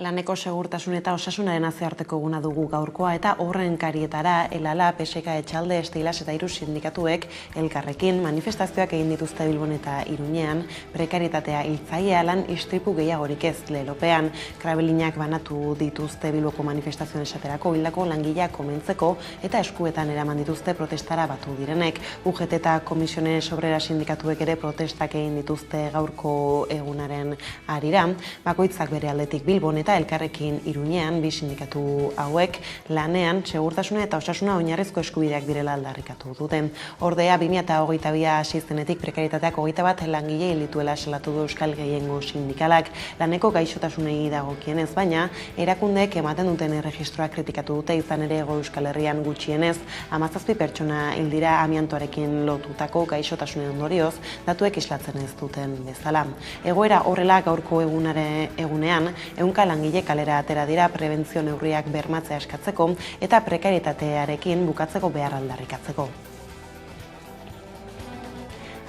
Laneko segurtasun eta osasunaren nazioarteko eguna dugu gaurkoa eta horren karietara Elala, PSK, Etxalde, Estilas eta Hiru sindikatuek elkarrekin manifestazioak egin dituzte Bilbon eta Iruñean, prekarietatea hiltzailea lan istripu gehiagorik ez lelopean. Krabelinak banatu dituzte Bilboko manifestazioen esaterako hildako langileak komentzeko eta eskuetan eraman dituzte protestara batu direnek. UGT eta Komisiones Obrera sindikatuek ere protestak egin dituzte gaurko egunaren harira. Bakoitzak bere aldetik Bilbon eta elkarrekin Iruñean bi sindikatu hauek lanean segurtasuna eta osasuna oinarrizko eskubideak direla aldarrikatu duten. Ordea 2022 hasi zenetik prekarietateak 21 langile hil dituela salatu du Euskal Gehiengo Sindikalak. Laneko gaixotasunei dagokienez, baina erakundeek ematen duten erregistroa kritikatu dute, izan ere Hego Euskal Herrian gutxienez 17 pertsona hil dira amiantoarekin lotutako gaixotasunen ondorioz, datuek islatzen ez duten bezala. Egoera horrela gaurko egunean ehunka langile kalera atera dira prebentzio neurriak bermatzea eskatzeko eta prekarietatearekin bukatzeko behar aldarrikatzeko.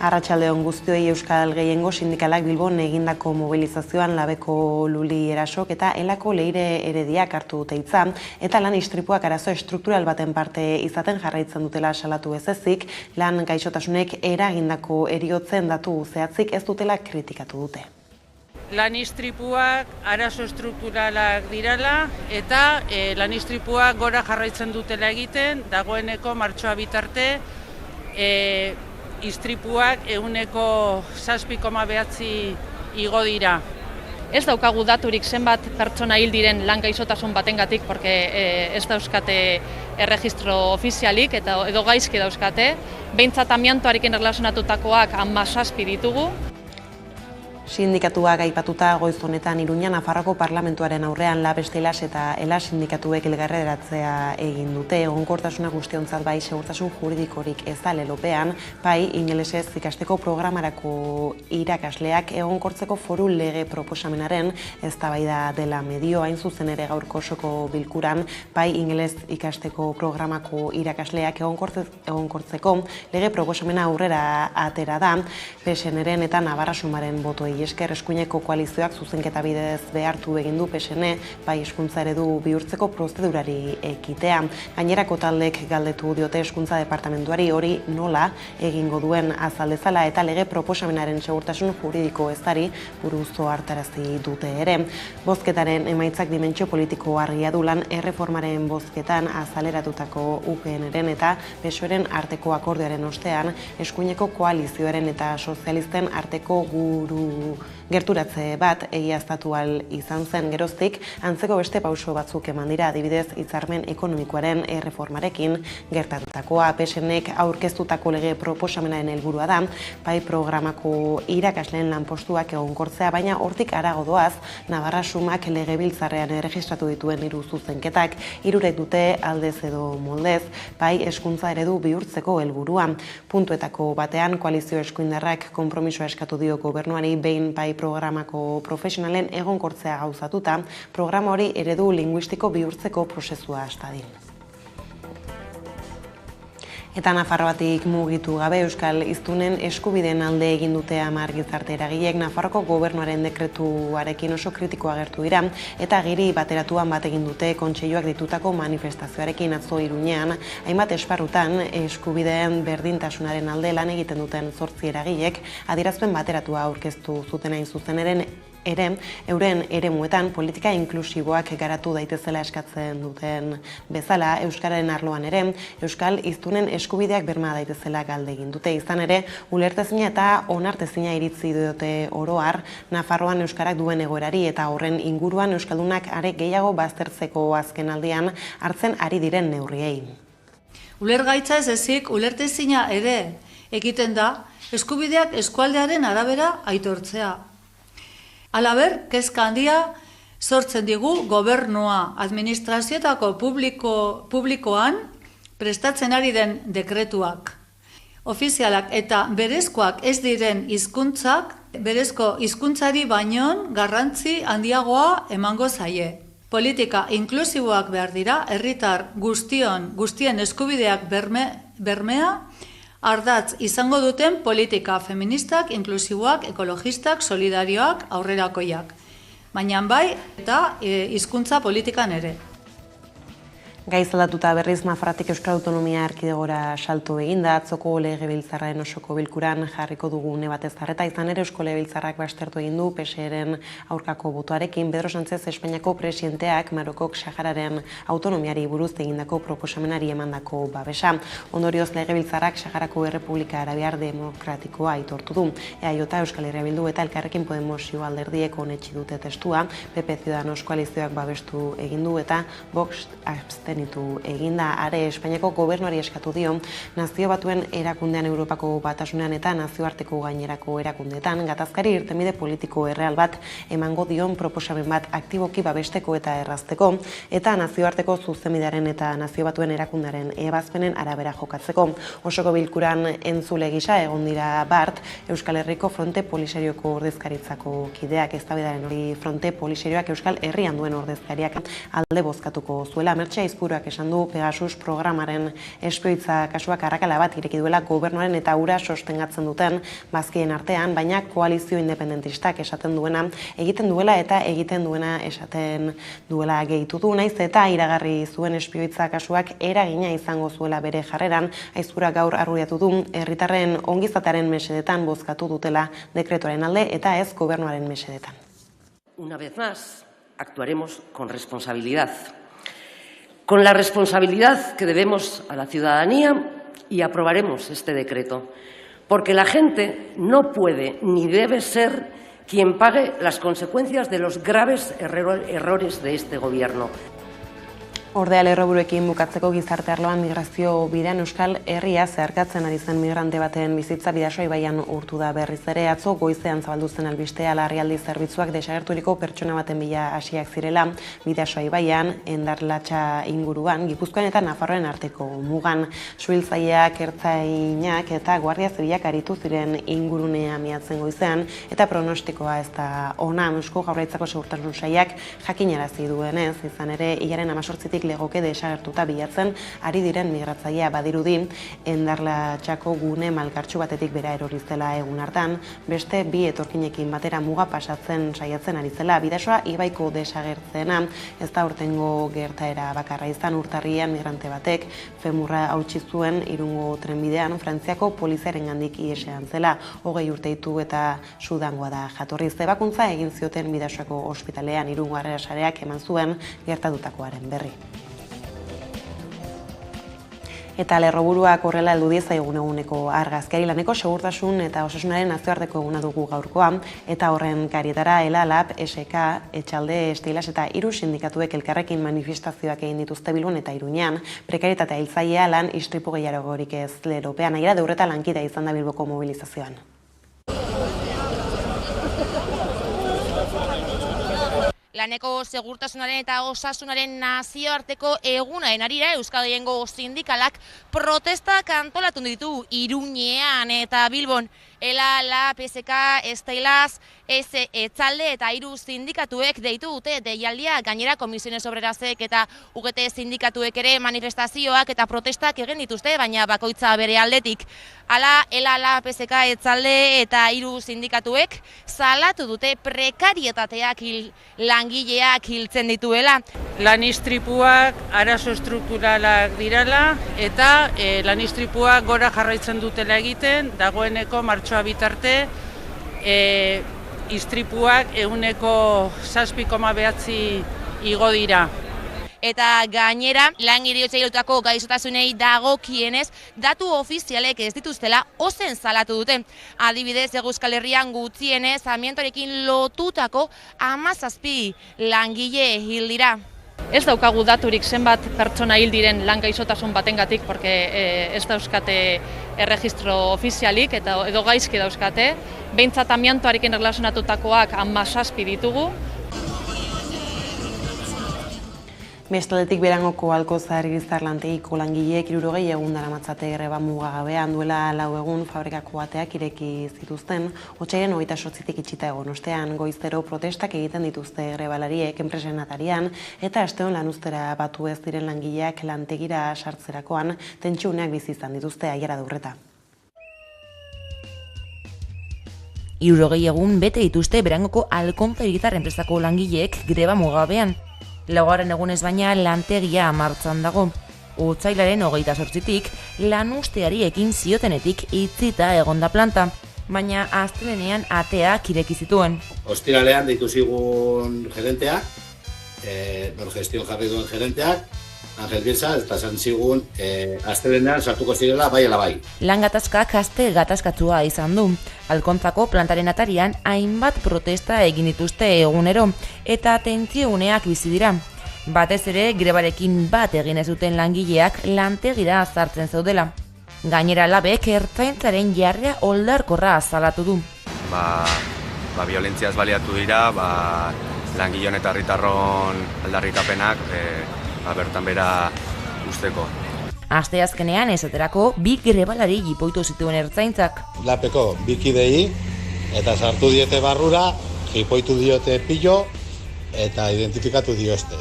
Arratsalde on guztioi. Euskal Gehiengo Sindikalak Bilbon egindako mobilizazioan Labeko Luli erasok eta Elako Leire Herediak hartu dute hitza eta lan istripuak arazo estruktural baten parte izaten jarraitzen dutela salatu ez ezik, lan gaixotasunek eragindako heriotzen datu zehatzik ez dutela kritikatu dute. Lan istripuak arazo estrukturalak direla eta lan istripuak gora jarraitzen dutela egiten, dagoeneko martxoa bitarte istripuak 7,9 igo dira. Ez daukagu daturik zenbat pertsona hil diren lan gaixotasun batengatik, porque ez dauzkate erregistro ofizialik edo gaizki dauzkate. Behintzat amiantoarekin erlazionatutakoak 17 ditugu. Sindikatuak aipatuta goiz honetan Iruñan Nafarroako Parlamentuaren aurrean Lab, Estilas eta Ela sindikatuek elkarretaratzea egin dute. Egonkortasuna guztiontzat bai segurtasun juridikorik ez da lelopean, bai ingelesez ikasteko programarako irakasleak egonkortzeko foru lege proposamenaren eztabaida dela medio, hain zuzen ere gaurko osoko bilkuran, bai ingeles ikasteko programako irakasleak egonkortzeko lege proposamena aurrera atera da, PSNren eta Navarra Sumaren botoei esker eskuineko koalizioak zuzenketa bidez behartu egin du PSN bai hezkuntza eredu bihurtzeko prozedurari ekitea. Gainerako taldek galdetu diote hezkuntza departamentuari hori nola egingo duen azaldezala eta lege proposamenaren segurtasun juridiko ezari buruz ohartarazi dute ere. Bozketaren emaitzak dimentsio politiko argia du lan erreformaren bozketan azaleratutako UPNren eta PSOEren arteko akordioaren ostean eskuineko koalizioaren eta sozialisten arteko gerturatze bat egiaztatu ahal izan zen geroztik, antzeko beste pauso batzuk eman dira, adibidez hitzarmen ekonomikoaren erreformarekin gertatutakoa. PSNek aurkeztutako lege proposamenaren helburua da, bai programako irakasleen lanpostuak egonkortzea, baina hortik harago doaz, Navarra Sumak legebiltzarrean erregistratu dituen 3 zuzenketak, 3 dute aldez edo moldez, bai hezkuntza eredu bihurtzeko helburua. Puntuetako batean koalizio eskuindarrak konpromisoa eskatu dio gobernuari behin bai programako profesionalen egonkortzea gauzatuta, programa hori eredu linguistiko bihurtzeko prozesua hastadin. Eta Nafarroatik mugitu gabe Euskal hiztunen eskubideen alde egin dute 10 gizarte eragileek Nafarroko gobernuaren dekretuarekin oso kritiko agertu dira eta agiri bateratuan bat egin dute kontseiluak ditutako manifestazioarekin atzo Iruñean, hainbat esparrutan eskubideen berdintasunaren alde lan egiten duten 8 eragilek adierazpen bateratua aurkeztu zuten hain zuzen ere euren eremuetan politika inklusiboak garatu daitezela eskatzen duten bezala, euskararen arloan ere euskal hiztunen eskubideak berma daitezela galde egin dute. Izan ere, ulertezina eta onartezina iritzi dute oro har Nafarroan euskarak duen egoerari eta horren inguruan euskaldunak are gehiago baztertzeko azken aldian hartzen ari diren neurriei. Ulergaitza ez ezik, ulertezina ere egiten da eskubideak eskualdearen arabera aitortzea. Halaber, kezka handia sortzen digu gobernua administrazioetako publikoan prestatzen ari den dekretuak. Ofizialak eta berezkoak ez diren hizkuntzak, berezko hizkuntzari baino garrantzi handiagoa emango zaie. Politika inklusiboak behar dira, herritar guztien eskubideak bermea, ardatz izango duten politika feministak, inklusiboak, ekologistak, solidarioak, aurrerakoiak. baina bai eta hizkuntza politikan ere. Gaiz aldatuta berriz Nafarroatik Euskal Autonomia Erkidegora salto eginda, atzoko Legebiltzarraren osoko bilkuran jarriko dugu une batez arreta, izan ere Eusko Legebiltzarrak baztertu egin du PSeren aurkako botoarekin Pedro Sánchez Espainiako presidenteak Marokok Sahararen autonomiari buruz egindako proposamenari emandako babesa. Ondorioz Legebiltzarrak Saharako Errepublika Arabiar Demokratikoa aitortu du. EAJ, Euskal Herria Bildu eta Elkarrekin Podemos alderdiek onetsi dute testua, PP Ciudadanos koalizioak babestu egin du eta Vox abstenitu eginda. Are Espainiako gobernuari eskatu dio Nazio Batuen erakundean, Europako Batasunean eta nazioarteko gainerako erakundeetan gatazkari irtenbide politiko erreal bat emango dion proposamen bat aktiboki babesteko eta errazteko eta nazioarteko zuzenbidearen eta Nazio Batuen erakundaren ebazpenen arabera jokatzeko. Osoko bilkuran entzule gisa egon dira Bart, Euskal Herriko Fronte Polisarioko ordezkaritzako kideak. Eztabaidaren hori Fronte Polisarioak Euskal Herrian duen ordezkariak alde bozkatuko zuela. Mertxe Aizpuruak esan du Pegasus programaren espioitza kasuak arrakala bat ireki duela gobernuaren eta hura sostengatzen duten bazkien artean, baina koalizio independentistak esaten duena egiten duela eta egiten duena esaten duela gehitu du, naiz eta iragarri zuen espioitza kasuak eragina izango zuela bere jarreran. Aizpuruak gaur argudiatu du herritarren ongizatearen mesedetan bozkatu dutela dekretuaren alde eta ez gobernuaren mesedetan. Una vez más, actuaremos con responsabilidad. Con la responsabilidad que debemos a la ciudadanía y aprobaremos este decreto, porque la gente no puede ni debe ser quien pague las consecuencias de los graves errores de este Gobierno. Ordea lerroburuekin bukatzeko gizarte arloan migrazio bidean Euskal Herria zeharkatzen ari zen migrante baten bizitza Bidasoa ibaian urtu da berriz ere. Atzo goizean zabaldu zen albistea larrialdi zerbitzuak desagerturiko pertsona baten bila hasiak zirela Bidasoa ibaian, Endarlatxa inguruan, Gipuzkoan eta Nafarroaren arteko mugan. Suhiltzaileak, ertzainak eta guardia zibilak aritu ziren ingurunea miatzen goizean eta pronostikoa ez da ona. Eusko Jaurlaritzako Segurtasun Sailak jakinarazi duenez, izan ere hilaren 18 legoke desagertuta bilatzen ari diren migratzailea badirudi Endarlatxako gune malkartsu batetik bera erori zela egun hartan, beste bi etorkinekin batera muga pasatzen saiatzen ari zela. Bidasoa ibaiko desagertzena ez da urtengo gertaera bakarra izan. Urtarrian migrante batek femurra hautsi zuen Irungo trenbidean Frantziako poliziarengandik ihesean zela. 20 urte ditu eta Sudangoa da jatorriz. Ebakuntza egin zioten Bidasoako ospitalean. Irungo Harrera Sareak eman zuen gertatutakoaren berri. Eta lerroburuak horrela heldu die zaigun eguneko argazkiari. Laneko segurtasun eta osasunaren nazioarteko eguna dugu gaurkoa, eta horren karietara ELA, LAB, SK, Etxalde, Estilas eta 3 sindikatuek elkarrekin manifestazioak egin dituzte Bilbon eta Iruñean. Prekarietatea hiltzailea lan istripu gehiagorik ez leropean. Aira Deurreta lankidea izan da Bilboko mobilizazioan. Laneko segurtasunaren eta osasunaren nazioarteko egunaren arira Euskal Gehiengo sindikalak protestak antolatu ditu Iruñean eta Bilbon. ELA, LAB, SK, Estilas, Etxalde eta 3 sindikatuek deitu dute deialdia. Gainera Komisiones Obrerasek eta UGT sindikatuek ere manifestazioak eta protestak egin dituzte, baina bakoitza bere aldetik. Hala, ELA, LAB, SK, Etxalde eta 3 sindikatuek salatu dute prekarietateak langileak hiltzen dituela. Lan istripuak arazo estrukturalak direla eta lan istripuak gora jarraitzen dutela egiten, dagoeneko martxoa bitarte istripuak 7,9 igo dira. Eta gainera, lan heriotzaileetako gaixotasunei dagokienez, datu ofizialek ez dituztela ozen salatu dute. Adibidez, Euskal Herrian gutxienez amiantorekin lotutako 17 langile hil dira. Ez daukagu daturik zenbat pertsona hil diren lan gaixotasun batengatik, porque ez dauzkate erregistro ofizialik edo gaizki dauzkate. Behintzat amiantoarekin erlazionatutakoak 17 ditugu. Bestaldetik Berangoko Alkozar Irizarlantegiko langileek 60 egun daramatzate greba mugagabean. Duela 4 egun fabrikako ateak ireki zituzten, otsaiaren 28tik itxita egon ostean. Goizero protestak egiten dituzte grebalariek enpresen atarian eta asteon lanuztera batu ez diren langileak lantegira sartzerakoan tentsiuneak bizi izan dituzte. Aiara Deurreta. 60 egun bete dituzte Berangoko Alkontza hiritar enpresako langileek greba mugabean. Laugarren egunez baina lantegia martxan dago. Otsailaren 28tik lanuzteari ekin ziotenetik itzita egonda planta, baina astelehenean ateak ireki zituen. Ostiralean deitu zigun gerenteak, gestio jarri duen gerenteak, Angel Birsa, eta esan zigun astelehenean sartuko zirela bai ala bai. Lan gatazkak aste gatazkatsua izan du. Alkontzako plantaren atarian hainbat protesta egin dituzte egunero eta tentsiuneak bizi dira. Batez ere grebarekin bat egin ez duten langileak lantegira sartzen zaudela. Gainera labek ertzaintzaren jarrera oldarkorra azalatu du. Biolentziaz baliatu dira, langileon eta herritarron aldarrikapenak bertan bera usteko. Asteazkenean esaterako 2 grebalari jipoitu zituen ertzaintzak. Lapeko 2 kidei eta sartu diete barrura, jipoitu diote pilo eta identifikatu diozte.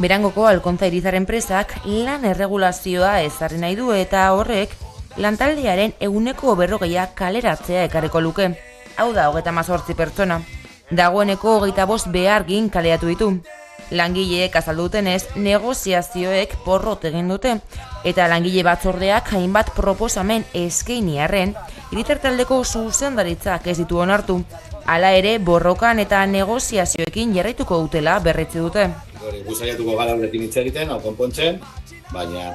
Berangoko Alkontza hiritar enpresak lan erregulazioa ezarri nahi du eta horrek lantaldearen 40% kaleratzea ekarriko luke. Hau da 38 pertsona. Dagoeneko 25 behargin kaleratu ditu. Langileek azaldutenez negoziazioek porrot egin dute eta langile batzordeak hainbat proposamen eskaini arren hiritar taldeko zuzendaritzak ez ditu onartu. Hala ere borrokan eta negoziazioekin jarraituko dutela berretsi dute. Guzaiatuko gara horrekin hitz egiten, hau konpontzen, baina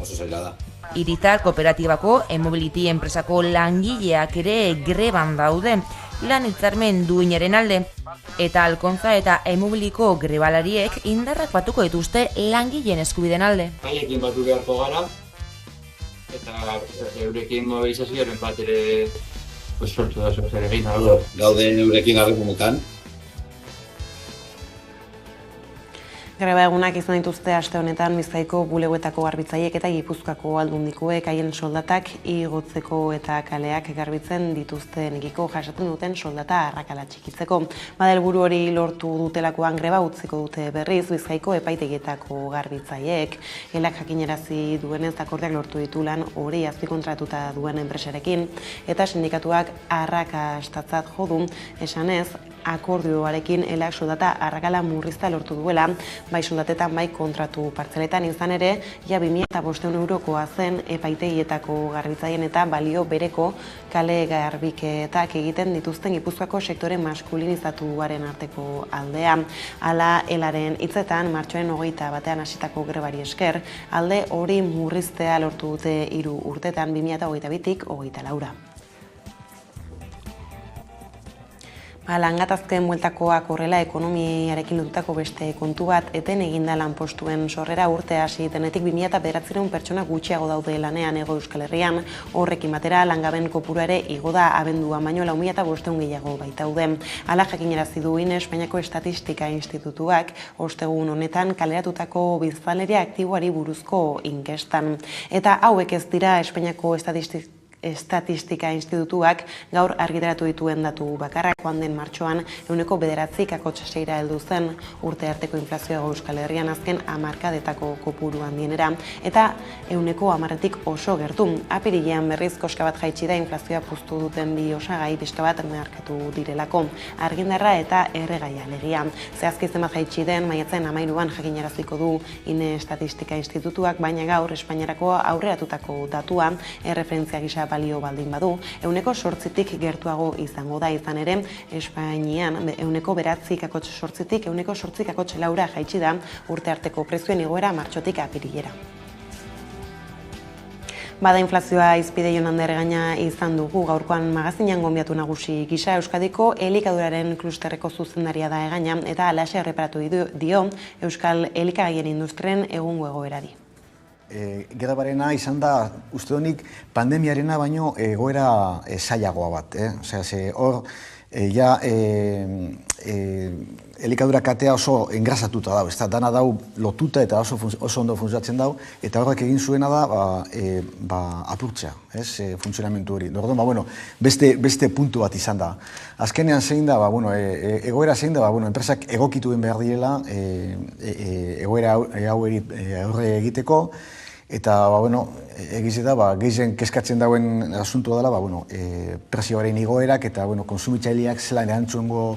oso zaila da. Hiritar kooperatibako e-mobility enpresako langileak ere greban daude, lan hitzarmen duinaren alde. Eta Alkontza eta e-mobiliko grebalariek indarrak batuko dituzte langileen eskubideen alde. Haiekin batu beharko gara, eta eurekin mobilizazioaren bat ere sortu da zer egin. Gaude eurekin harremanetan. Greba egunak izan dituzte aste honetan Bizkaiko bulegoetako garbitzaileek eta Gipuzkoako aldundikoek haien soldatak igotzeko eta kaleak garbitzen dituztenekiko jasaten duten soldata arrakala txikitzeko. Helburu hori lortu dutelakoan greba utziko dute berriz Bizkaiko epaitegietako garbitzaileek. Elak jakinarazi duenez akordiak lortu ditu lan hori azpikontratuta duen enpresarekin eta sindikatuak arrakastatzat jo du esanez akordioarekin elak soldata arrakala murrizta lortu duela, bai soldatetan bai kontratu partzeletan izan ere, ja 2.500 eurokoa zen epaitegietako garbitzaien eta balio bereko kale garbiketak egiten dituzten Gipuzkoako sektore maskulinizatuaren arteko aldea. Hala elaren hitzetan, martxoaren 21 hasitako grebari esker, alde hori murriztea lortu dute 3 urtetan 2022tik 24. Langatazken bueltakoak horrela ekonomiarekin lotutako beste kontu bat eten eginda lanpostuen sorrera urte hasi denetik 2009 pertsona gutxiago daude lanean Hego Euskal Herrian. Horrekin batera langaben kopurua ere igo da abenduan baino 4.500 gehiago baitaude. Hala jakinarazi du Espainiako Estatistika Institutuak ostegun honetan kaleratutako biztanleria aktiboari buruzko inkestan. Eta hauek ez dira Espainiako Estatistika Institutuak gaur argitaratu dituen datu bakarrak. Joan den martxoan 9,9%-6 heldu zen urte arteko inflazioa Euskal Herrian azken hamarkadetako kopuru handienera eta 10%-tik oso gertu. Apirilean berriz koska bat jaitsi da inflazioa puztu duten bi osagai pixka bat markatu direlako. Argindarra eta erregaia alegia. Zehazki zenbat jaitsi den maiatzen 13an jakinaraziko du Estatistika Institutuak, baina gaur Espainiarako aurreratutako datua erreferentzia gisa balio baldin badu, 8%-tik gertuago izango da. Izan ere, Espainian 9,9%-tik 8,4% jaitsi da urte arteko prezioen igoera martxotik apirilera. Bada inflazioa izpide Jonander gaina izan dugu, gaurkoan magazinean gonbiatu nagusi gisa Euskadiko elikaduraren klusterreko zuzendaria da egaina eta halaxe erreparatu dio Euskal elikagaien industrien egungo egoerari. Grebarena izan da, uste honik, pandemiarena baino egoera zailagoa bat. Hor, elikadura katea oso engrasatuta dau, dana dau lotuta eta oso ondo funtzionatzen dau, eta horrek egin zuena da apurtzea, funtzionamentu hori. Orduan, beste puntu bat izan da. Azkenean zein da, egoera zein da, enpresak egokituen behar direla egoera aurre egiteko, Eta, egiz eta, gehien kezkatzen dauen asuntua dela, prezioaren igoerak eta konsumitzaileak zelan erantzungo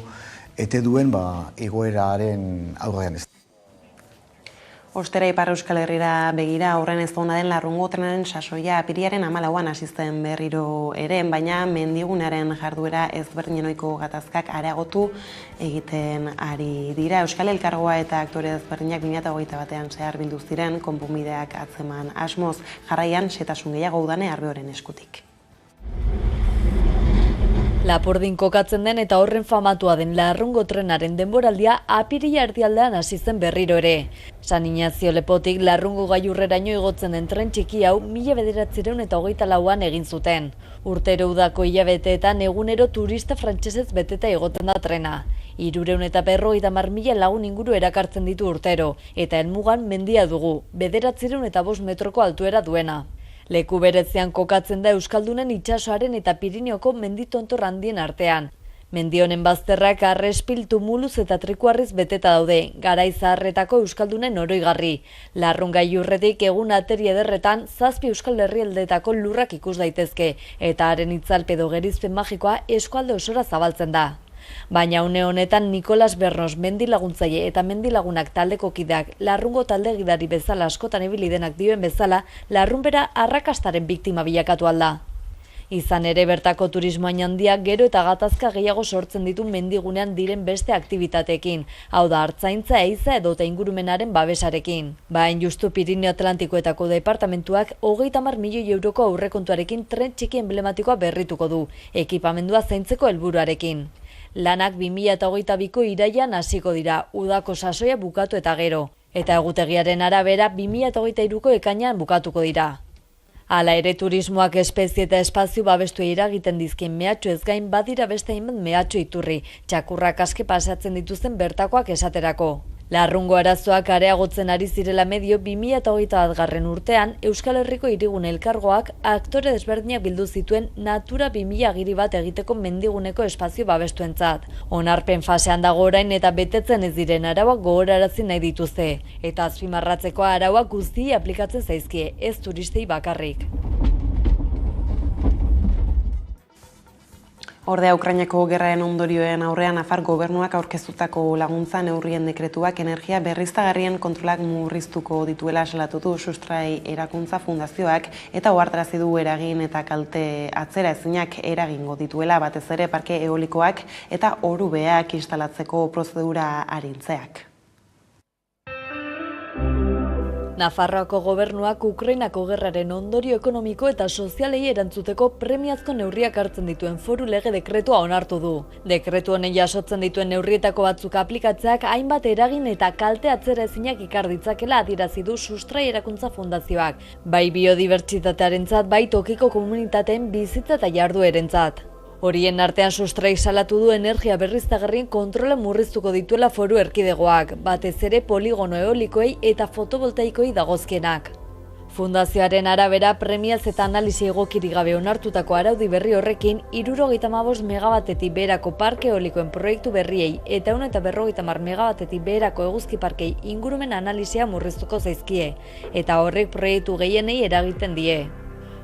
ete duen igoeraren aurrean ez. Ostera Ipar Euskal Herrira begira horren ez dona den Larrungo trenaren sasoia apiriaren 14an hasi zen berriro ere, baina mendigunaren jarduera ezberdinen ohiko gatazkak areagotu egiten ari dira. Euskal Elkargoa eta aktore ezberdinak 2021an zehar bildu ziren konponbideak atzeman asmoz, jarraian xehetasun gehiago udane Arbeoren eskutik. Lapurdin kokatzen den eta horren famatua den Larrungo trenaren denboraldia apirila erdialdean hasi zen berriro ere. San Inazio Lepotik Larrungo gailurreraino igotzen den tren txiki hau 1924an egin zuten. Urtero udako hilabeteetan egunero turista frantsesez beteta igotzen da trena. 350.000 lagun inguru erakartzen ditu urtero, eta helmugan mendia dugu, 905 metroko altuera duena. Leku berezian kokatzen da Euskaldunen itsasoaren eta Pirineoko menditontor handien artean. Mendi honen bazterrak Arrespil, Tumuluz eta Trikuarriz beteta daude, garai zaharretako Euskaldunen oroigarri. Larrun gailurretik egun ateri ederretan 7 Euskal Herrialdeetako lurrak ikus daitezke, eta haren itzalpedo gerizpen magikoa eskualde osora zabaltzen da. Baina une honetan Nikolas Bernos mendilaguntzaile eta mendilagunak taldeko kideak Larrungo talde gidari bezala askotan ibili denak dioen bezala, Larrunbera arrakastaren biktima bilakatu alda. Izan ere bertako turismoain handiak gero eta gatazka gehiago sortzen ditu mendigunean diren beste aktibitateekin, hau da hartzaintza, ehiza edota ingurumenaren babesarekin. Bain justu Pirineo Atlantikoetako departamentuak 30 milioi euroko aurrekontuarekin tren txiki emblematikoa berrituko du, ekipamendua zaintzeko helburuarekin. Lanak 2022ko irailean hasiko dira, udako sasoia bukatu eta gero, eta egutegiaren arabera 2023ko ekainean bukatuko dira. Hala ere turismoak espezie eta espazio babestu eragiten dizkien mehatxu ez gain badira beste hainbat mehatxu iturri, txakurrak aske pasatzen dituzten bertakoak esaterako. Larrungo arazoak areagotzen ari zirela medio 2021 urtean Euskal Herriko Hirigune Elkargoak aktore desberdinak bildu zituen Natura 2000 agiri bat egiteko mendiguneko espazio babestuentzat. Onarpen fasean dago orain eta betetzen ez diren arauak gogorarazi nahi dituzte, eta azpimarratzeko arauak guztiei aplikatzen zaizkie, ez turistei bakarrik. Ordea Ukrainako gerraren ondorioen aurrean Nafar gobernuak aurkeztutako laguntza neurrien dekretuak energia berriztagarrien kontrolak murriztuko dituela salatu du Sustrai Erakuntza Fundazioak eta ohartarazi du eragin eta kalte atzera ezinak eragingo dituela batez ere parke eolikoak eta orubeak instalatzeko prozedura arintzeak. Nafarroako gobernuak Ukrainako gerraren ondorio ekonomiko eta sozialei erantzuteko premiazko neurriak hartzen dituen foru lege dekretua onartu du. Dekretu honen jasotzen dituen neurrietako batzuk aplikatzeak hainbat eragin eta kalte atzera ezinak ikar ditzakela adierazi du Sustrai Erakuntza Fundazioak, bai biodibertsitatearentzat, bai tokiko komunitateen bizitza eta jarduerentzat. Horien artean Sustraik salatu du energia berriztagarrien kontrola murriztuko dituela foru erkidegoak, batez ere poligono eolikoei eta fotovoltaikoei dagozkienak. Fundazioaren arabera premiaz eta analisi egokirik gabe onartutako araudi berri horrekin 75 megabatetik beherako parke eolikoen proiektu berriei eta 150 megabatetik beherako eguzki parkei ingurumen analisia murriztuko zaizkie, eta horrek proiektu gehienei eragiten die.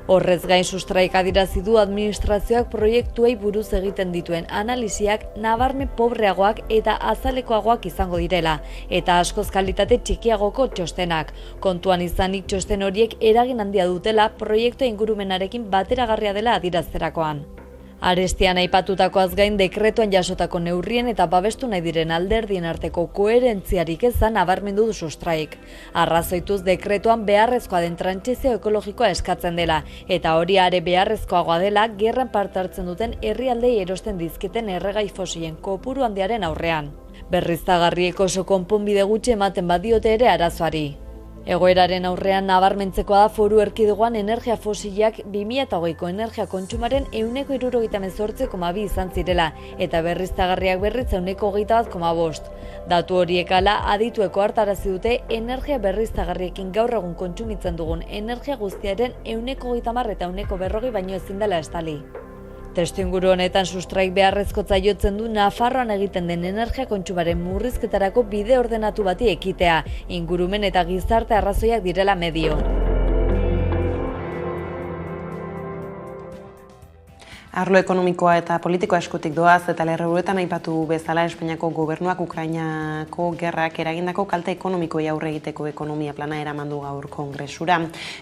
Horrez gain Sustraik adierazi du administrazioak proiektuei buruz egiten dituen analisiak nabarmen pobreagoak eta azalekoagoak izango direla, eta askoz kalitate txikiagoko txostenak. Kontuan izanik txosten horiek eragin handia dutela proiektu ingurumenarekin bateragarria dela adierazterakoan. Arestian aipatutakoaz gain dekretuan jasotako neurrien eta babestu nahi diren alderdien arteko koherentziarik ezan nabarmendu du Sustraik. Arrazoituz dekretuan beharrezkoa den trantsizio ekologikoa eskatzen dela, eta hori are beharrezkoagoa dela gerran parte hartzen duten herrialdei erosten dizketen erregai fosilen kopuru handiaren aurrean. Berriztagarriek oso konponbide gutxi ematen badiote ere arazoari. Egoeraren aurrean nabarmentzekoa da foru erkidegoan energia fosilak 2008ko energia kontsumaren 78,2 izan zirela, eta berriztagarriak berriz 21,5. Datu horiek hala aditueko hartarazi dute energia berriztagarriekin gaur egun kontsumitzen dugun energia guztiaren 130 eta 140 baino ezin dela estali. Testuinguru honetan Sustraik beharrezkotza jotzen du Nafarroan egiten den energia kontsumaren murrizketarako bide ordenatu bati ekitea, ingurumen eta gizarte arrazoiak direla medio. Arlo ekonomikoa eta politikoa eskutik doaz eta lerroetan aipatu bezala Espainiako gobernuak Ukrainako gerrak eragindako kalte ekonomikoei aurre egiteko ekonomia plana eramandu gaur kongresura.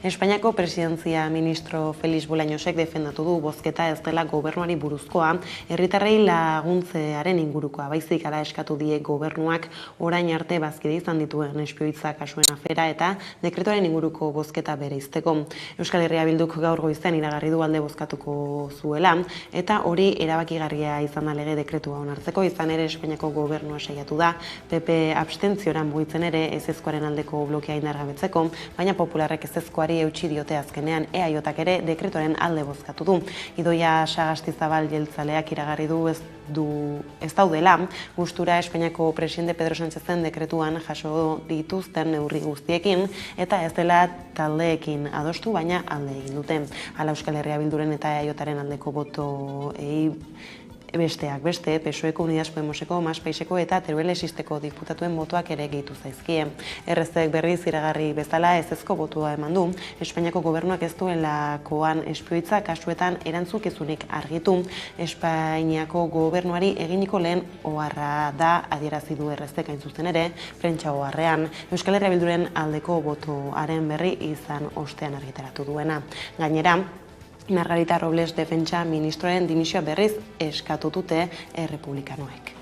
Espainiako presidentzia ministro Félix Bolañosek defendatu du bozketa ez dela gobernuari buruzkoa, herritarrei laguntzearen ingurukoa, baizik ala eskatu die gobernuak orain arte bazkide izan dituen espioitza kasuen afera eta dekretuaren inguruko bozketa bereizteko. Euskal Herria Bilduk gaur goizean iragarri du alde bozkatuko zuela, eta hori erabakigarria izan da lege dekretua onartzeko, izan ere Espainiako gobernua saiatu da, PP abstentziora mugitzen ere ezezkoaren aldeko blokea indargabetzeko, baina popularrek ezezkoari eutsi diote azkenean, EAJak ere dekretuaren alde bozkatu du. Idoia Sagastizabal jeltzaleak iragarri du ez daudela, gustura Espainiako presidente Pedro Sánchezen dekretuan jaso dituzten neurri guztiekin, eta ez dela taldeekin adostu, baina alde egin dute. Hala Euskal Herria Bilduren eta EAJaren aldeko botoei besteak beste, PSOEko, Unidas Podemoseko, Mas Paiseko eta Teruel Existeko diputatuen botoak ere gehitu zaizkie. RZek berriz iragarri bezala ezezko botua eman du, Espainiako gobernuak ez duelakoan espioitza kasuetan erantzukizunik argitu. Espainiako gobernuari eginiko lehen oharra da adierazi du RZek hain zuzen ere, prentsa oharrean. Euskal Herria Bilduren aldeko botoaren berri izan ostean argitaratu duena. Gainera, Margarita Robles defentsa ministroaren dimisioa berriz eskatu dute errepublikanoek.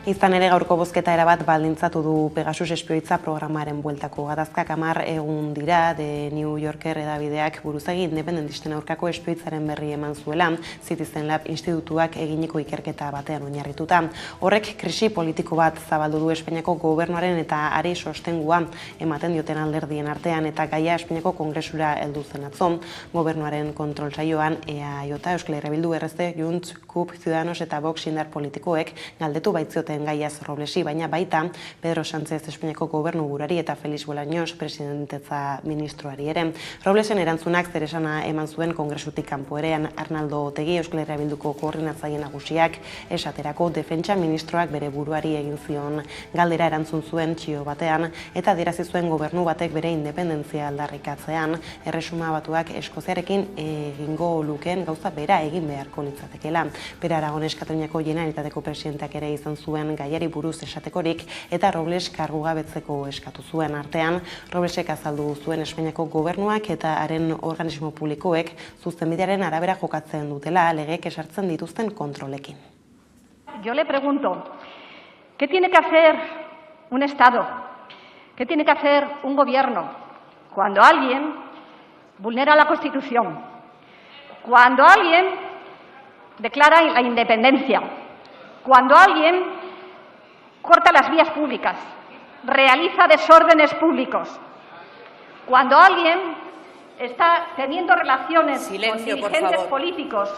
Izan ere gaurko bozketa erabat baldintzatu du Pegasus espioitza programaren bueltako gatazkak 10 egun dira The New Yorker hedabideak buruzagi independentisten aurkako espioitzaren berri eman zuela, Citizen Lab institutuak eginiko ikerketa batean oinarrituta. Horrek krisi politiko bat zabaldu du Espainiako gobernuaren eta ari sostengua ematen dioten alderdien artean eta gaia Espainiako kongresura heldu zen atzo. Gobernuaren kontrol saioan EAJ, Euskal Herria Bildu, RC, Junts, CUP, Ciudadanos eta Vox indar politikoek galdetu baitzioten gaiaz Roblesi, baina baita Pedro Sánchez Espainiako gobernu burari eta Félix Bolaños presidentetza ministroari ere. Roblesen erantzunak zer esana eman zuen kongresutik kanpo ere. Arnaldo Otegi, Euskal Herria Bilduko koordinatzaile nagusiak, esaterako defentsa ministroak bere buruari egin zion galdera erantzun zuen txio batean eta adierazi zuen gobernu batek bere independentzia aldarrikatzean Erresuma Batuak Eskoziarekin egingo lukeen gauza bera egin beharko litzatekeela. Pere Aragones Kataluniako Generalitateko presidenteak ere izan zuen gaiari buruz esatekorik eta Robles kargugabetzeko eskatu zuen. Artean, Roblesek azaldu zuen Espainiako gobernuak eta haren organismo publikoek zuzenbidearen arabera jokatzen dutela legeek esartzen dituzten kontrolekin. Yo le pregunto, ¿qué tiene que hacer un Estado? ¿Qué tiene que hacer un gobierno cuando alguien vulnera la Constitución? Cuando alguien declara la independencia, cuando alguien corta las vías públicas, realiza desórdenes públicos, cuando alguien está teniendo relaciones con dirigentes políticos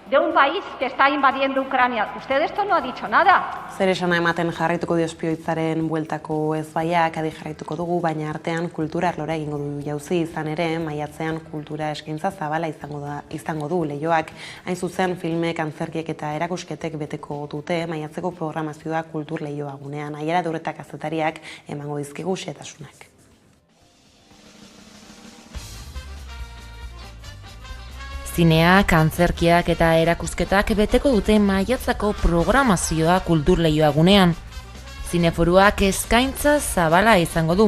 de un país que está invadiendo Ucrania. Usted esto no ha dicho nada. Zer esana ematen jarraituko dio espioitzaren bueltako ezbaiak adi jarraituko dugu, baina artean kultura arlora egingo du jauzi, izan ere, maiatzean kultura eskaintza zabala izango du Leioak. Hain zuzen, filmek, antzerkiek eta erakusketek beteko dute maiatzeko programazioa Kultur Leioa gunean. Aiara Dureta kazetariak emango dizkigu xehetasunak. Zineak, antzerkiak eta erakusketak beteko dute maiatzako programazioa Kultur Leioa gunean. Zineforuak eskaintza zabala izango du.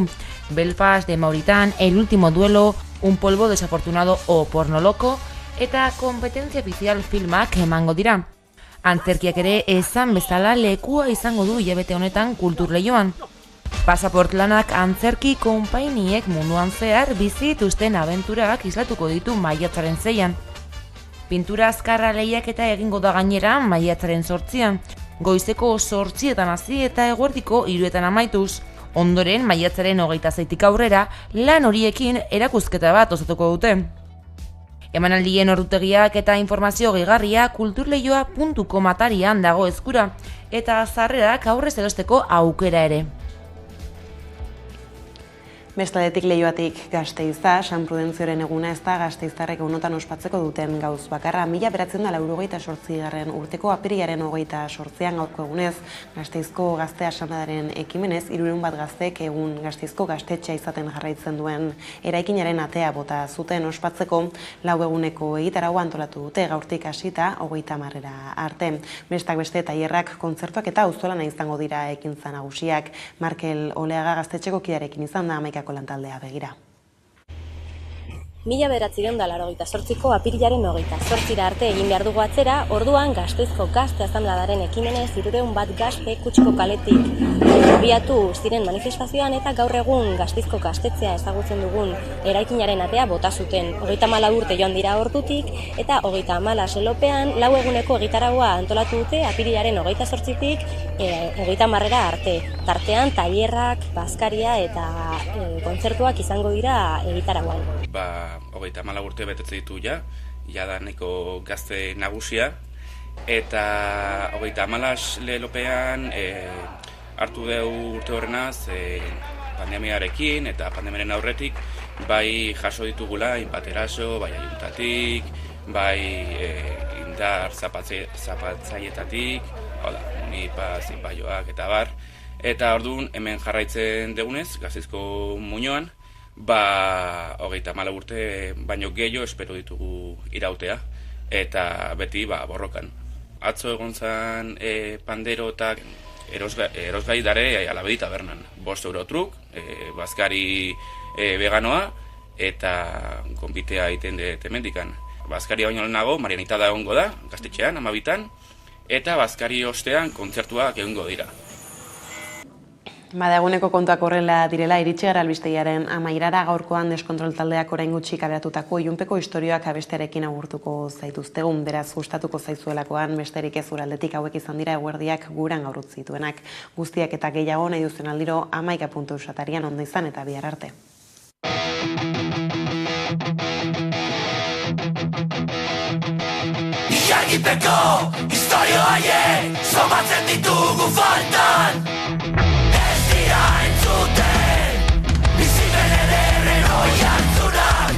Belfast de Mauritan, El último duelo, Un polvo desafortunado o Porno loco eta Kompetentzia ofizial filmak emango dira. Antzerkiak ere esan bezala lekua izango du hilabete honetan Kultur Leioan. Pasaport lanak antzerki konpainiek munduan zehar bizi dituzten abenturak islatuko ditu maiatzaren 6an. Pintura azkarra lehiaketa egingo da gainera maiatzaren 8an, goizeko 8etan hasi eta eguerdiko 3etan amaituz. Ondoren maiatzaren 27tik aurrera lan horiekin erakusketa bat osatuko dute. Emanaldien ordutegiak eta informazio gehigarria kulturleioa.com atarian dago eskura eta sarrerak aurrez erosteko aukera ere. Bestaldetik Leioatik Gasteiza, San Prudentzioren eguna ez da gasteiztarrek egunotan ospatzeko duten gauz bakarra. 1998 urteko apirilaren 28an gaurko egunez, Gasteizko Gazte Asanbladaren ekimenez, 300 bat gaztek egun Gasteizko gaztetxea izaten jarraitzen duen eraikinaren atea bota zuten ospatzeko 4 eguneko egitaraua antolatu dute gaurtik hasita 30 arte. Bestak beste tailerrak, kontzertuak eta auzolana izango dira ekintza nagusiak. Markel Oleaga gaztetxeko kidearekin izan da Amaikako lantaldea begira. 1998ko apirilaren 28 arte egin behar dugu atzera, orduan Gasteizko Gazte Asanbladaren ekimenez 300 bat gazte Kutxiko kaletik abiatu ziren manifestazioan eta gaur egun Gasteizko gaztetzea ezagutzen dugun eraikinaren atea bota zuten. 34 urte joan dira ordutik eta 34 lelopean 4 eguneko egitaraua antolatu dute apirilaren 28tik 30 arte. Tartean tailerrak, bazkaria eta kontzertuak izango dira egitarauan. 34 urte betetze ditu da nahiko gazte nagusia, eta 34 lelopean hartu dugu urte horrenaz pandemiarekin eta pandemiaren aurretik bai jaso ditugula hainbat eraso, bai ajuntatik, bai indar zapatzaietatik, Unipa, Zinbaioak eta bar, eta orduan hemen jarraitzen dugunez, Gasteizko muinoan, 34 urte baino gehiago espero ditugu irautea, eta beti borrokan. Atzo egon zen panderotak erosgai dare Alabedi tabernan. 5 euro truk, bazkari veganoa, eta konbitea egiten dut hemendikan. Bazkaria baino lehenago, Marianita da egongo da, Gaztetxean, 12an, eta bazkari ostean kontzertuak egongo dira. Eguneko kontuak horrela direla, iritsi gara albistegiaren amaierara. Gaurkoan deskontrol taldeak orain gutxi kaberatutako ilunpeko istorioak abestearekin agurtuko zaituztegun. Beraz, gustatuko zaizuelakoan besterik ez uraldetik hauek izan dira eguerdiak guran gaur utzi dituenak. Guztiak eta gehiago nahi duzen aldiro amaika.eusatarian ondo izan eta bihar arte. Ilargipeko istorio haiek somatzen ditugu faltan. Bizi bere derren oiantzunak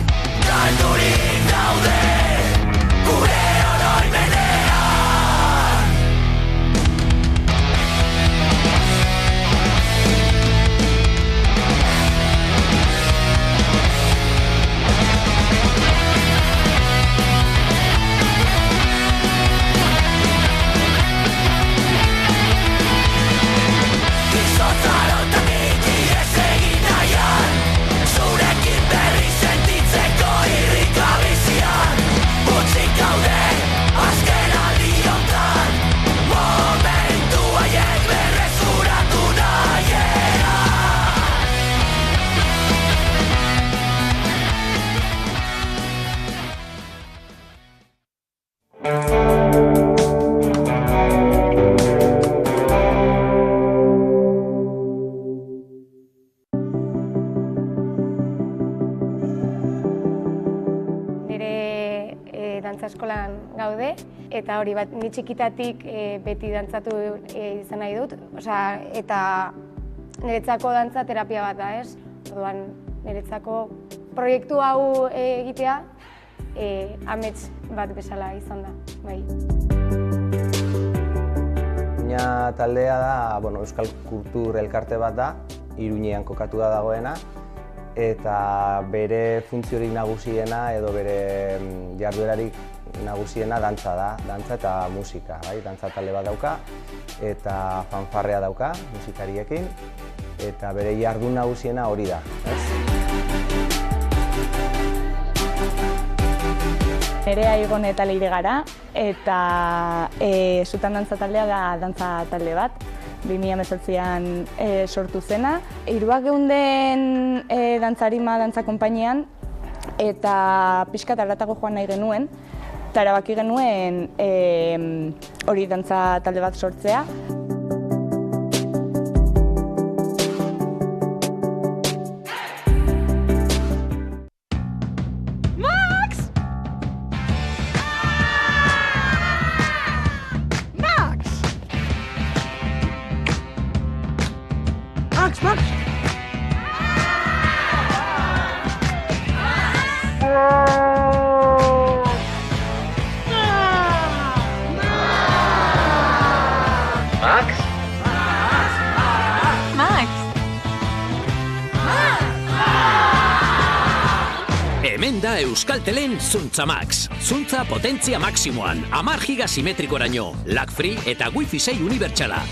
galdurik daude gure oroimenean. Izotzarotanik ies egin nahian, zurekin berri sentitzeko irrika bizian. Utzik gaude azken aldiontan, momentu haiek berrezuratu nahieran. Dantza eskolan gaude, eta hori bat, ni txikitatik beti dantzatu izan nahi dut, eta niretzako dantza terapia bat da, ez? Orduan, niretzako proiektu hau egitea amets bat bezala izan da, bai. Iruña taldea da, euskal kultur elkarte bat da, Iruñean kokatu da dagoena, eta bere funtziorik nagusiena edo bere jarduerarik nagusiena dantza da, dantza eta musika. Dantza talde bat dauka eta fanfarrea dauka musikariekin, eta bere jardun nagusiena hori da. Nerea Igon eta Leire gara, eta Zutan dantza taldea da dantza talde bat. 2018an sortu zena. 300 dantzarima dantza konpainian, eta pixka tarratago joan nahi genuen, eta erabaki genuen hori dantza talde bat sortzea. Hemen da Euskaltelen Zuntza Max. Zuntza potentzia maksimoan, 10 giga simetrikoraino, lag free eta wifi 6 unibertsala.